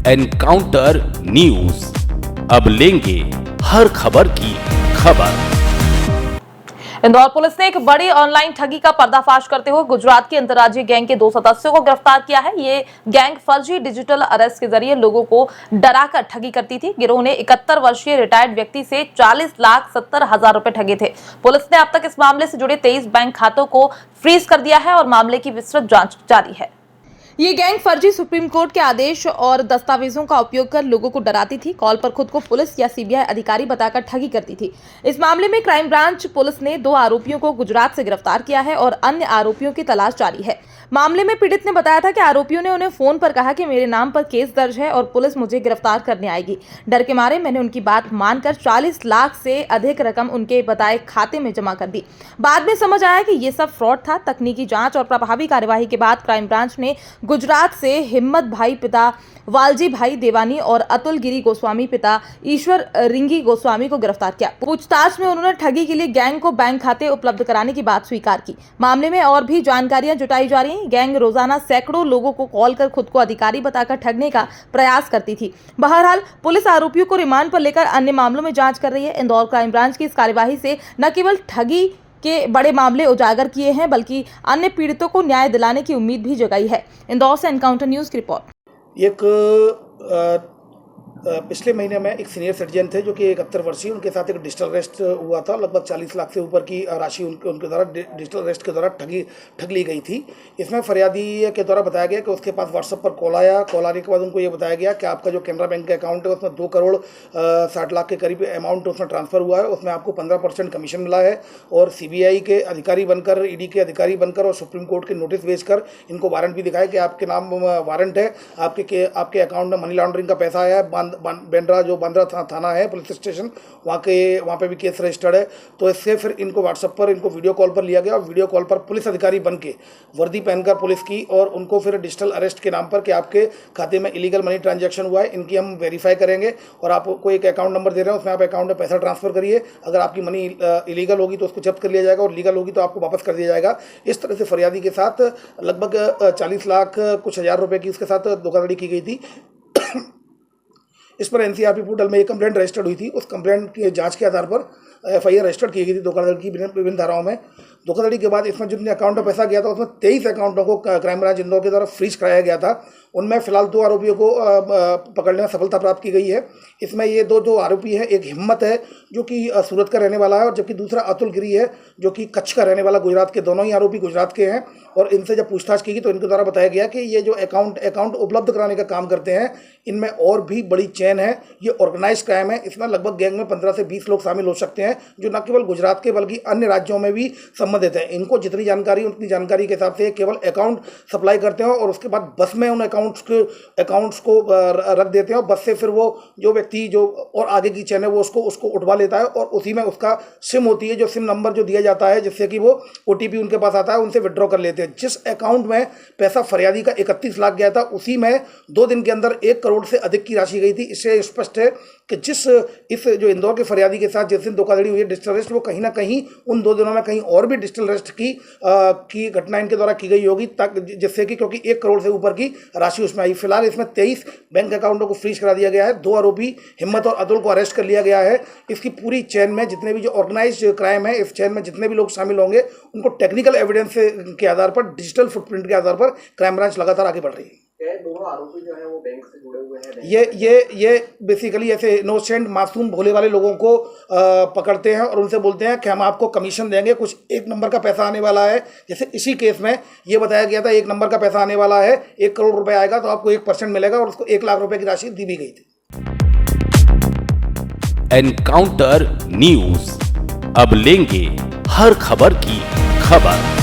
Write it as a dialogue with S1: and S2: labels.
S1: Encounter news, अब लेंगे हर खबर की खबर।
S2: इंदौर पुलिस ने एक बड़ी ऑनलाइन ठगी का पर्दाफाश करते हुए गुजरात की अंतर्राज्यीय गैंग के 2 सदस्यों को गिरफ्तार किया है। ये गैंग फर्जी डिजिटल अरेस्ट के जरिए लोगों को डराकर ठगी करती थी। गिरोह ने 71 वर्षीय रिटायर्ड व्यक्ति से 40,70,000 रुपए ठगे थे। पुलिस ने अब तक इस मामले से जुड़े 23 बैंक खातों को फ्रीज कर दिया है और मामले की विस्तृत जांच जारी है। ये गैंग फर्जी सुप्रीम कोर्ट के आदेश और दस्तावेजों का उपयोग कर लोगों को डराती थी। कॉल पर खुद को पुलिस या सीबीआई अधिकारी बताकर ठगी करती थी। इस मामले में क्राइम ब्रांच पुलिस ने 2 आरोपियों को गुजरात से गिरफ्तार किया है और अन्य आरोपियों की तलाश जारी है। मामले में पीड़ित ने बताया था कि आरोपियों ने उन्हें फोन पर कहा कि मेरे नाम पर केस दर्ज है और पुलिस मुझे गिरफ्तार करने आएगी। डर के मारे मैंने उनकी बात मानकर 40 लाख से अधिक रकम उनके बताए खाते में जमा कर दी। बाद में समझ आया कि ये सब फ्रॉड था। तकनीकी जांच और प्रभावी कार्यवाही के बाद क्राइम ब्रांच ने गुजरात से हिम्मत भाई पिता वालजी भाई देवानी और अतुल गिरी गोस्वामी पिता ईश्वर रिंगी गोस्वामी को गिरफ्तार किया। पूछताछ में उन्होंने ठगी के लिए गैंग को बैंक खाते उपलब्ध कराने की बात स्वीकार की। मामले में और भी जानकारियां जुटाई जा रही हैं। गैंग रोजाना सैकड़ों लोगों को कॉल कर खुद को अधिकारी बताकर ठगने का प्रयास करती थी। बहरहाल पुलिस आरोपियों को रिमांड पर लेकर अन्य मामलों में जांच कर रही है। इंदौर क्राइम ब्रांच की इस कार्यवाही से न केवल ठगी के बड़े मामले उजागर किए हैं बल्कि अन्य पीड़ितों को न्याय दिलाने की उम्मीद भी जगाई है। इंदौर से एनकाउंटर न्यूज की रिपोर्ट।
S3: पिछले महीने में एक सीनियर सिटीजन थे जो कि 71 वर्षीय, उनके साथ एक डिजिटल अरेस्ट हुआ था। लगभग 40 लाख से ऊपर की राशि उनके द्वारा डिजिटल अरेस्ट के द्वारा ठग ली गई थी। इसमें फरियादी के द्वारा बताया गया कि उसके पास व्हाट्सएप पर कॉल आया। कॉल आने के बाद उनको ये बताया गया कि आपका जो कैनरा बैंक का अकाउंट है उसमें 2 करोड़ 60 लाख के करीब अमाउंट उसमें ट्रांसफ़र हुआ है। उसमें आपको 15% कमीशन मिला है और सीबीआई के अधिकारी बनकर, ईडी के अधिकारी बनकर और सुप्रीम कोर्ट के नोटिस भेजकर इनको वारंट भी दिखाया कि आपके नाम वारंट है, आपके अकाउंट में मनी लॉन्ड्रिंग का पैसा आया है। बेंड्रा जो बांद्रा थाना है पुलिस स्टेशन, वहाँ पे भी केस रजिस्टर्ड है। तो इससे फिर इनको व्हाट्सएप पर इनको वीडियो कॉल पर लिया गया और वीडियो कॉल पर पुलिस अधिकारी बन के वर्दी पहनकर पुलिस की और उनको फिर डिजिटल अरेस्ट के नाम पर कि आपके खाते में इलीगल मनी ट्रांजैक्शन हुआ है, इनकी हम वेरीफाई करेंगे और आपको एक अकाउंट नंबर दे रहे हैं, उसमें आप अकाउंट में पैसा ट्रांसफर करिए। अगर आपकी मनी इलीगल होगी तो उसको जब्त कर लिया जाएगा और लीगल होगी तो आपको वापस कर दिया जाएगा। इस तरह से फरियादी के साथ लगभग 40 लाख कुछ हज़ार रुपये की उसके साथ धोखाधड़ी की गई थी। इस पर एनसीआरपी पोर्टल में एक कंप्लेंट रजिस्टर्ड हुई थी। उस कंप्लेंट की जांच के आधार पर एफआईआर रजिस्टर्ड की गई थी धोखाधड़ी की विभिन्न धाराओं में। धोखाधड़ी के बाद इसमें जितने अकाउंट में पैसा गया था उसमें 23 अकाउंटों को क्राइम ब्रांच इंदौर के द्वारा फ्रीज कराया गया था। उनमें फिलहाल 2 आरोपियों को पकड़ने में सफलता प्राप्त की गई है। इसमें ये दो आरोपी है, एक हिम्मत है जो कि सूरत का रहने वाला है और जबकि दूसरा अतुल गिरी है जो कि कच्छ का रहने वाला, गुजरात के। दोनों ही आरोपी गुजरात के हैं और इनसे जब पूछताछ की गई तो इनके द्वारा बताया गया कि ये जो अकाउंट उपलब्ध कराने का काम करते हैं, इनमें और भी बड़ी चेन है। ये ऑर्गेनाइज क्राइम है। इसमें लगभग गैंग में 15 से 20 लोग शामिल हो सकते हैं जो न केवल गुजरात के बल्कि अन्य राज्यों में भी संबंधित हैं। इनको जितनी जानकारी उतनी जानकारी के हिसाब से केवल अकाउंट सप्लाई करते हैं और उसके बाद बस में उन अकाउंट्स को रख देते हैं और बस से फिर वो जो व्यक्ति जो और आगे की चेन है वो उसको उठवा लेता है और उसी में उसका सिम होती है, जो सिम नंबर जो दिया जाता है जिससे कि वो ओटीपी उनके पास आता है, उनसे विड्रॉ कर लेते हैं। जिस अकाउंट में पैसा फरियादी का 31 लाख गया था उसी में 2 दिन के अंदर 1 करोड़ से अधिक की राशि गई थी। इससे स्पष्ट है कि इस जो इंदौर के फरियादी के साथ जिस दिन धोखाधड़ी हुई है डिजिटल अरेस्ट, वो कहीं ना कहीं उन 2 दिनों में कहीं और भी डिजिटल अरेस्ट की घटना इनके द्वारा की गई होगी, जिससे कि क्योंकि 1 करोड़ से ऊपर की राशि उसमें आई। फिलहाल इसमें 23 बैंक अकाउंटों को फ्रीज करा दिया गया है। 2 आरोपी हिम्मत और अतुल को अरेस्ट कर लिया गया है। इसकी पूरी चेन में जितने भी जो ऑर्गेनाइज क्राइम है, इस चेन में जितने भी लोग शामिल होंगे उनको टेक्निकल एविडेंस के आधार पर, डिजिटल फुटप्रिंट के आधार पर क्राइम ब्रांच लगातार आगे बढ़ रही है।
S4: दोनों आरोपी जो है वो बैंक से जुड़े हुए हैं।
S3: ये बेसिकली ऐसे इनोसेंट मासूम भोले वाले लोगों को पकड़ते हैं और उनसे बोलते हैं कि हम आपको कमीशन देंगे, कुछ 1 नंबर का पैसा आने वाला है। जैसे इसी केस में ये बताया गया था 1 नंबर का पैसा आने वाला है, 1 करोड़ रुपए आएगा तो आपको 1% मिलेगा और उसको 1 लाख रुपए की राशि दी भी गई थी।
S1: एनकाउंटर न्यूज, अब लेंगे हर खबर की खबर।